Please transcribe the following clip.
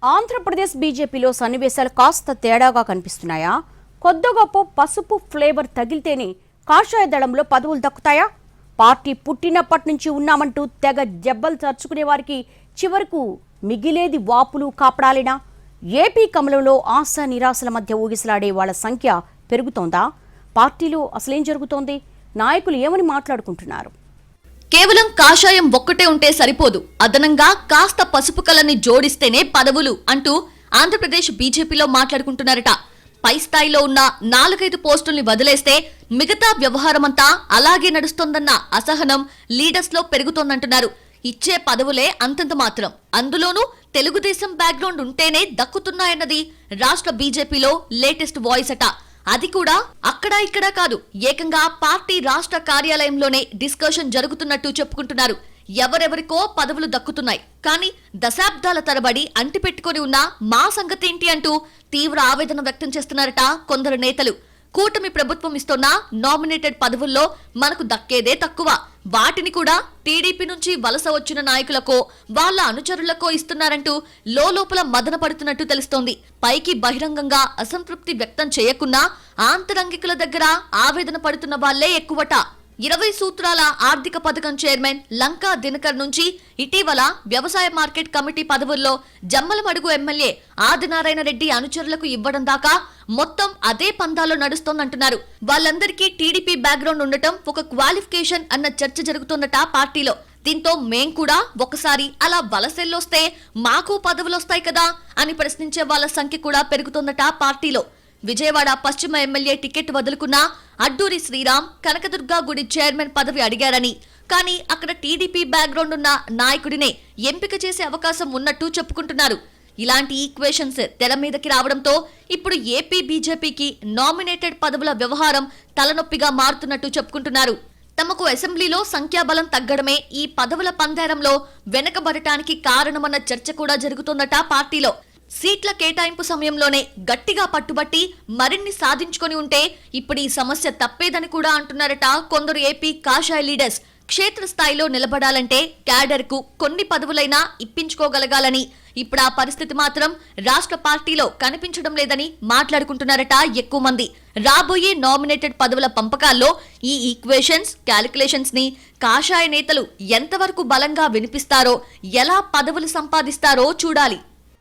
ఆంధ్రప్రదేశ్ బీజేపీలో సన్నివేశాలు కాస్త తేడాగా కనిపిస్తున్నాయా? కొద్ది గొప్ప పసుపు ఫ్లేవర్ తగిలితేనే కాషాయ దళంలో పదవులు దక్కుతాయా? పార్టీ పుట్టినప్పటి నుంచి ఉన్నామంటూ తెగ జబ్బలు చర్చుకునే వారికి చివరకు మిగిలేది వాపులు కాపడాలేనా? ఏపీ కమలంలో ఆశ నిరాశల మధ్య ఊగిసలాడే వాళ్ల సంఖ్య పెరుగుతోందా? పార్టీలో అసలేం జరుగుతోంది? నాయకులు ఏమని మాట్లాడుకుంటున్నారు? కేవలం కాషాయం ఒక్కటే ఉంటే సరిపోదు, అదనంగా కాస్త పసుపు కలర్ని జోడిస్తేనే పదవులు అంటూ ఆంధ్రప్రదేశ్ బీజేపీలో మాట్లాడుకుంటున్నారట. పై స్థాయిలో ఉన్న 4-5 పోస్టుల్ని వదిలేస్తే మిగతా వ్యవహారమంతా అలాగే నడుస్తోందన్న అసహనం లీడర్స్ లో పెరుగుతోందంటున్నారు. ఇచ్చే పదవులే అంతంత మాత్రం, అందులోనూ తెలుగుదేశం బ్యాక్గ్రౌండ్ ఉంటేనే దక్కుతున్నాయన్నది రాష్ట్ర బీజేపీలో లేటెస్ట్ వాయిస్ అట. అది కూడా అక్కడా ఇక్కడా కాదు, ఏకంగా పార్టీ రాష్ట్ర కార్యాలయంలోనే డిస్కషన్ జరుగుతున్నట్టు చెప్పుకుంటున్నారు. ఎవరెవరికో పదవులు దక్కుతున్నాయి, కానీ దశాబ్దాల తరబడి అంటిపెట్టుకుని ఉన్న మా సంగతేంటి అంటూ తీవ్ర ఆవేదన వ్యక్తం చేస్తున్నారట కొందరు నేతలు. కూటమి ప్రభుత్వం ఇస్తున్న నామినేటెడ్ పదవుల్లో మనకు దక్కేదే తక్కువ, వాటిని కూడా టీడీపీ నుంచి వలస వచ్చిన నాయకులకో వాళ్ళ అనుచరులకో ఇస్తున్నారంటూ లోపల మదన పడుతున్నట్టు తెలుస్తోంది. పైకి బహిరంగంగా అసంతృప్తి వ్యక్తం చేయకున్నా ఆంతరంగికుల దగ్గర ఆవేదన పడుతున్న వాళ్లే ఎక్కువట. 20 సూత్రాల ఆర్థిక పథకం చైర్మన్ లంకా దినకర్ నుంచి ఇటీవల వ్యవసాయ మార్కెట్ కమిటీ పదవుల్లో జమ్మలమడుగు ఎమ్మెల్యే ఆదినారాయణ రెడ్డి అనుచరులకు ఇవ్వడం దాకా మొత్తం అదే పందాలో నడుస్తోందంటున్నారు. వాళ్ళందరికీ టీడీపీ బ్యాక్గ్రౌండ్ ఉండటం ఒక క్వాలిఫికేషన్ అన్న చర్చ జరుగుతోందట పార్టీలో. దీంతో మేం కూడా ఒకసారి అలా వలసెల్లొస్తే మాకు పదవులొస్తాయి కదా అని ప్రశ్నించే వాళ్ళ సంఖ్య కూడా పెరుగుతోందట పార్టీలో. విజయవాడ పశ్చిమ ఎమ్మెల్యే టికెట్ వదులుకున్న అడ్డూరి శ్రీరామ్ కనకదుర్గా గుడి చైర్మన్ పదవి అడిగారని, కానీ అక్కడ టీడీపీ బ్యాక్గ్రౌండ్ ఉన్న నాయకుడినే ఎంపిక చేసే అవకాశం ఉన్నట్టు చెప్పుకుంటున్నారు. ఇలాంటి ఈక్వేషన్స్ తెర మీదకి రావడంతో ఇప్పుడు ఏపీ బీజేపీకి నామినేటెడ్ పదవుల వ్యవహారం తలనొప్పిగా మారుతున్నట్టు చెప్పుకుంటున్నారు. తమకు అసెంబ్లీలో సంఖ్యాబలం తగ్గడమే ఈ పదవుల పందేరంలో వెనకబడటానికి కారణమన్న చర్చ కూడా జరుగుతోందట పార్టీలో. సీట్ల కేటాయింపు సమయంలోనే గట్టిగా పట్టుబట్టి మరిన్ని సాధించుకొని ఉంటే ఇప్పుడు ఈ సమస్య తప్పేదని కూడా అంటున్నారట కొందరు ఏపీ కాషాయ లీడర్స్. క్షేత్రస్థాయిలో నిలబడాలంటే క్యాడర్ కు కొన్ని పదవులైనా ఇప్పించుకోగలగాలని, ఇప్పుడు ఆ పరిస్థితి మాత్రం రాష్ట్ర పార్టీలో కనిపించడం లేదని మాట్లాడుకుంటున్నారట ఎక్కువ మంది. రాబోయే నామినేటెడ్ పదవుల పంపకాల్లో ఈ ఈక్వేషన్స్, క్యాలిక్యులేషన్స్ ని కాషాయ నేతలు ఎంతవరకు బలంగా వినిపిస్తారో, ఎలా పదవులు సంపాదిస్తారో చూడాలి.